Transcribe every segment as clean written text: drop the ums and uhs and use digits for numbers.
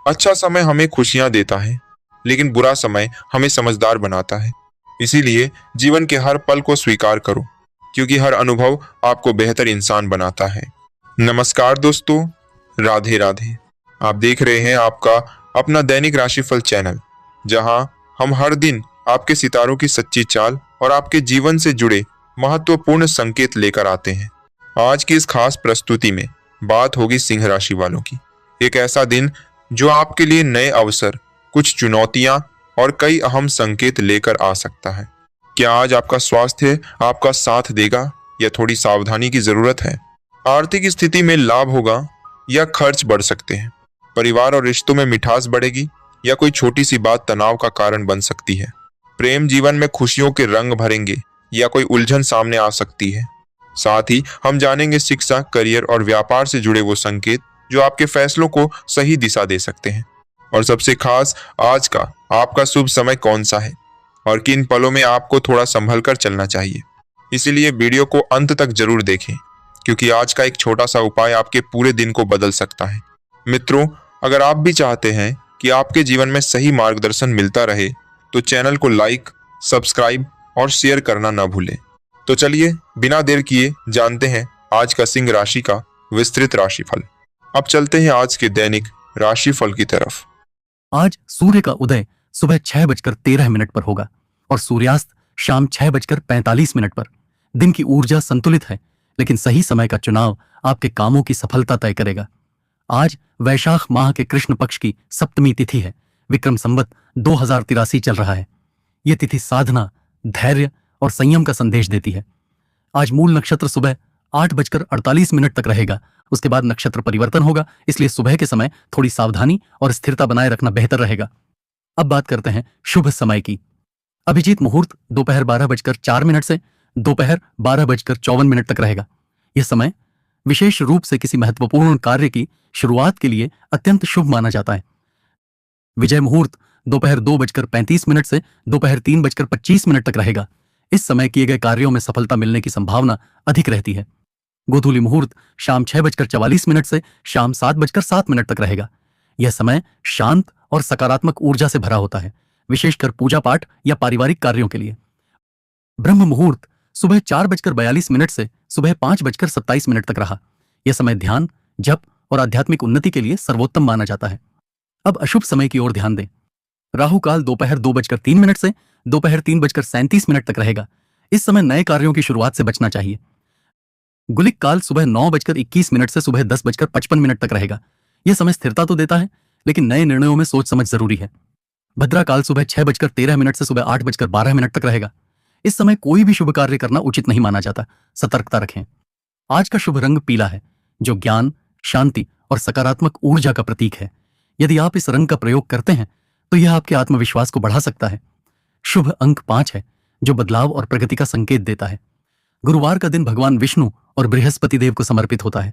अच्छा समय हमें खुशियां देता है, लेकिन बुरा समय हमें समझदार बनाता है। इसीलिए जीवन के हर पल को स्वीकार करो, क्योंकि हर अनुभव आपको बेहतर इंसान बनाता है। नमस्कार दोस्तों, राधे राधे। आप देख रहे हैं आपका अपना दैनिक राशिफल चैनल, जहां हम हर दिन आपके सितारों की सच्ची चाल और आपके जीवन से जुड़े महत्वपूर्ण संकेत लेकर आते हैं। आज की इस खास प्रस्तुति में बात होगी सिंह राशि वालों की। एक ऐसा दिन जो आपके लिए नए अवसर, कुछ चुनौतियां और कई अहम संकेत लेकर आ सकता है। क्या आज आपका स्वास्थ्य आपका साथ देगा या थोड़ी सावधानी की जरूरत है? आर्थिक स्थिति में लाभ होगा या खर्च बढ़ सकते हैं? परिवार और रिश्तों में मिठास बढ़ेगी या कोई छोटी सी बात तनाव का कारण बन सकती है? प्रेम जीवन में खुशियों के रंग भरेंगे या कोई उलझन सामने आ सकती है? साथ ही हम जानेंगे शिक्षा, करियर और व्यापार से जुड़े वो संकेत जो आपके फैसलों को सही दिशा दे सकते हैं। और सबसे खास, आज का आपका शुभ समय कौन सा है और किन पलों में आपको थोड़ा संभल कर चलना चाहिए। इसीलिए वीडियो को अंत तक जरूर देखें, क्योंकि आज का एक छोटा सा उपाय आपके पूरे दिन को बदल सकता है। मित्रों, अगर आप भी चाहते हैं कि आपके जीवन में सही मार्गदर्शन मिलता रहे, तो चैनल को लाइक, सब्सक्राइब और शेयर करना न भूलें। तो चलिए बिना देर किए जानते हैं आज का सिंह राशि का विस्तृत राशिफल। अब चलते हैं आज के दैनिक राशिफल की तरफ। आज सूर्य का उदय सुबह 6:13 पर होगा और सूर्यास्त शाम 6:45 पर। दिन की ऊर्जा संतुलित है, लेकिन सही समय का चुनाव आपके कामों की सफलता तय करेगा। आज वैशाख माह के कृष्ण पक्ष की सप्तमी तिथि है। विक्रम संवत 2083 चल रहा है। यह तिथि साधना, धैर्य और संयम का संदेश देती है। आज मूल नक्षत्र सुबह 8:48 तक रहेगा। उसके बाद नक्षत्र परिवर्तन होगा, इसलिए सुबह के समय थोड़ी सावधानी और स्थिरता बनाए रखना बेहतर रहेगा। अब बात करते हैं शुभ समय की। अभिजीत मुहूर्त दोपहर 12:04 से दोपहर 12:54 तक रहेगा। यह समय विशेष रूप से किसी महत्वपूर्ण कार्य की शुरुआत के लिए अत्यंत शुभ माना जाता है। विजय मुहूर्त दोपहर 2:35 से दोपहर 3:25 तक रहेगा। इस समय किए गए कार्यों में सफलता मिलने की संभावना अधिक रहती है। गोधूली मुहूर्त शाम 6:44 से शाम 7:07 तक रहेगा। यह समय शांत और सकारात्मक ऊर्जा से भरा होता है, विशेषकर पूजा पाठ या पारिवारिक कार्यों के लिए। ब्रह्म मुहूर्त सुबह 4:42 से सुबह 5:27 तक रहा। यह समय ध्यान, जप और आध्यात्मिक उन्नति के लिए सर्वोत्तम माना जाता है। अब अशुभ समय की ओर ध्यान दें। राहु काल दोपहर 2:03 से दोपहर 3:37 तक रहेगा। इस समय नए कार्यों की शुरुआत से बचना चाहिए। गुलिक काल सुबह 9:21 से सुबह 10:55 तक रहेगा। यह समय स्थिरता तो देता है, लेकिन नए निर्णयों में सोच समझ जरूरी है। भद्रा काल सुबह 6:13 से सुबह 8:12 तक रहेगा। इस समय कोई भी शुभ कार्य करना उचित नहीं माना जाता। सतर्कता रखें। आज का शुभ रंग पीला है, जो ज्ञान, शांति और सकारात्मक ऊर्जा का प्रतीक है। यदि आप इस रंग का प्रयोग करते हैं तो यह आपके आत्मविश्वास को बढ़ा सकता है। शुभ अंक 5 है, जो बदलाव और प्रगति का संकेत देता है। गुरुवार का दिन भगवान विष्णु और बृहस्पति देव को समर्पित होता है।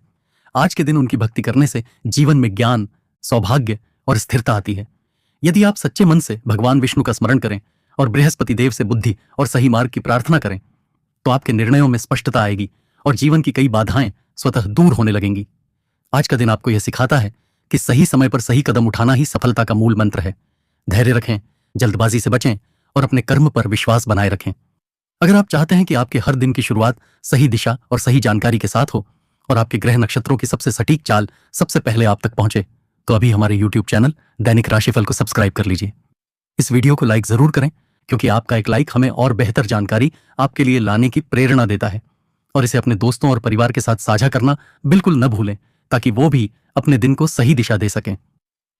आज के दिन उनकी भक्ति करने से जीवन में ज्ञान, सौभाग्य और स्थिरता आती है। यदि आप सच्चे मन से भगवान विष्णु का स्मरण करें और बृहस्पति देव से बुद्धि और सही मार्ग की प्रार्थना करें, तो आपके निर्णयों में स्पष्टता आएगी और जीवन की कई बाधाएं स्वतः दूर होने लगेंगी। आज का दिन आपको यह सिखाता है कि सही समय पर सही कदम उठाना ही सफलता का मूल मंत्र है। धैर्य रखें, जल्दबाजी से बचें और अपने कर्म पर विश्वास बनाए रखें। अगर आप चाहते हैं कि आपके हर दिन की शुरुआत सही दिशा और सही जानकारी के साथ हो और आपके ग्रह नक्षत्रों की सबसे सटीक चाल सबसे पहले आप तक पहुंचे, तो अभी हमारे YouTube चैनल दैनिक राशिफल को सब्सक्राइब कर लीजिए। इस वीडियो को लाइक जरूर करें, क्योंकि आपका एक लाइक हमें और बेहतर जानकारी आपके लिए लाने की प्रेरणा देता है। और इसे अपने दोस्तों और परिवार के साथ साझा करना बिल्कुल न भूलें, ताकि वो भी अपने दिन को सही दिशा दे सकें।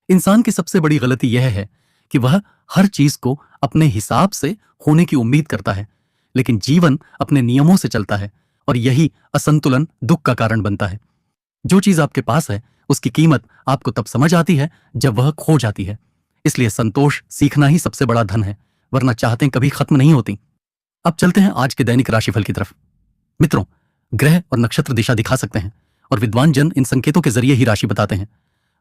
इंसान की सबसे बड़ी गलती यह है कि वह हर चीज को अपने हिसाब से होने की उम्मीद करता है, लेकिन जीवन अपने नियमों से चलता है और यही असंतुलन दुख का कारण बनता है। जो चीज आपके पास है उसकी कीमत आपको तब समझ आती है जब वह खो जाती है। इसलिए संतोष सीखना ही सबसे बड़ा धन है, वरना चाहतें कभी खत्म नहीं होती। अब चलते हैं आज के दैनिक राशिफल की तरफ। मित्रों, ग्रह और नक्षत्र दिशा दिखा सकते हैं और विद्वान जन इन संकेतों के जरिए ही राशि बताते हैं,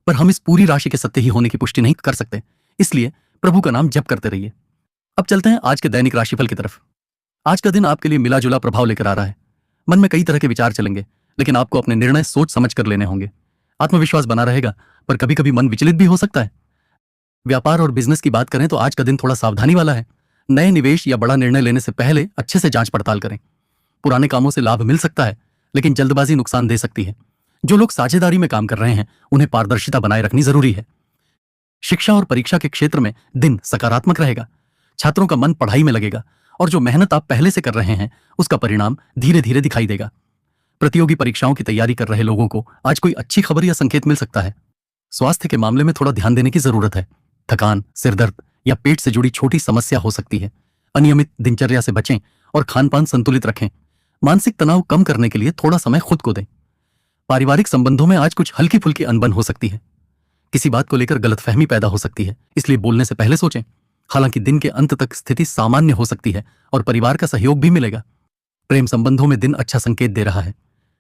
पर हम इस पूरी राशि के सत्य ही होने की पुष्टि नहीं कर सकते। इसलिए प्रभु का नाम जप करते रहिए। अब चलते हैं आज के दैनिक राशिफल की तरफ। आज का दिन आपके लिए मिला जुला प्रभाव लेकर आ रहा है। मन में कई तरह के विचार चलेंगे, लेकिन आपको अपने निर्णय सोच समझ कर लेने होंगे। आत्मविश्वास बना रहेगा, पर कभी कभी मन विचलित भी हो सकता है। व्यापार और बिजनेस की बात करें तो आज का दिन थोड़ा सावधानी वाला है। नए निवेश या बड़ा निर्णय लेने से पहले अच्छे से जांच पड़ताल करें। पुराने कामों से लाभ मिल सकता है, लेकिन जल्दबाजी नुकसान दे सकती है। जो लोग साझेदारी में काम कर रहे हैं उन्हें पारदर्शिता बनाए रखनी जरूरी है। शिक्षा और परीक्षा के क्षेत्र में दिन सकारात्मक रहेगा। छात्रों का मन पढ़ाई में लगेगा और जो मेहनत आप पहले से कर रहे हैं उसका परिणाम धीरे धीरे दिखाई देगा। प्रतियोगी परीक्षाओं की तैयारी कर रहे लोगों को आज कोई अच्छी खबर या संकेत मिल सकता है। स्वास्थ्य के मामले में थोड़ा ध्यान देने की जरूरत है। थकान, सिरदर्द या पेट से जुड़ी छोटी समस्या हो सकती है। अनियमित दिनचर्या से बचें और खान-पान संतुलित रखें। मानसिक तनाव कम करने के लिए थोड़ा समय खुद को दें। पारिवारिक संबंधों में आज कुछ हल्की फुल्की अनबन हो सकती है। किसी बात को लेकर गलतफहमी पैदा हो सकती है, इसलिए बोलने से पहले सोचें। हालांकि दिन के अंत तक स्थिति सामान्य हो सकती है और परिवार का सहयोग भी मिलेगा। प्रेम संबंधों में दिन अच्छा संकेत दे रहा है।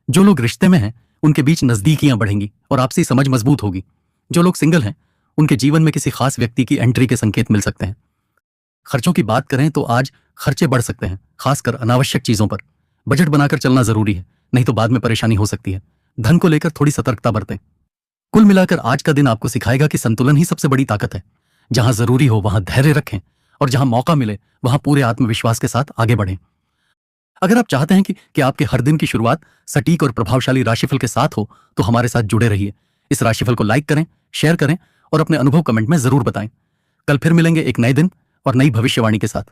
जो लोग रिश्ते में हैं उनके बीच नजदीकियां बढ़ेंगी और आपसी समझ मजबूत होगी। जो लोग सिंगल हैं उनके जीवन में किसी खास व्यक्ति की एंट्री के संकेत मिल सकते हैं। खर्चों की बात करें तो आज खर्चे बढ़ सकते हैं, खासकर अनावश्यक चीजों पर। बजट बनाकर चलना जरूरी है, नहीं तो बाद में परेशानी हो सकती है। धन को लेकर थोड़ी सतर्कता बरतें। कुल मिलाकर आज का दिन आपको सिखाएगा कि संतुलन ही सबसे बड़ी ताकत है। जहां जरूरी हो वहां धैर्य रखें और जहां मौका मिले वहां पूरे आत्मविश्वास के साथ आगे बढ़ें। अगर आप चाहते हैं कि आपके हर दिन की शुरुआत सटीक और प्रभावशाली राशिफल के साथ हो तो हमारे साथ जुड़े रहिए। इस राशिफल को लाइक करें, शेयर करें और अपने अनुभव कमेंट में जरूर बताएं। कल फिर मिलेंगे एक नए दिन और नई भविष्यवाणी के साथ।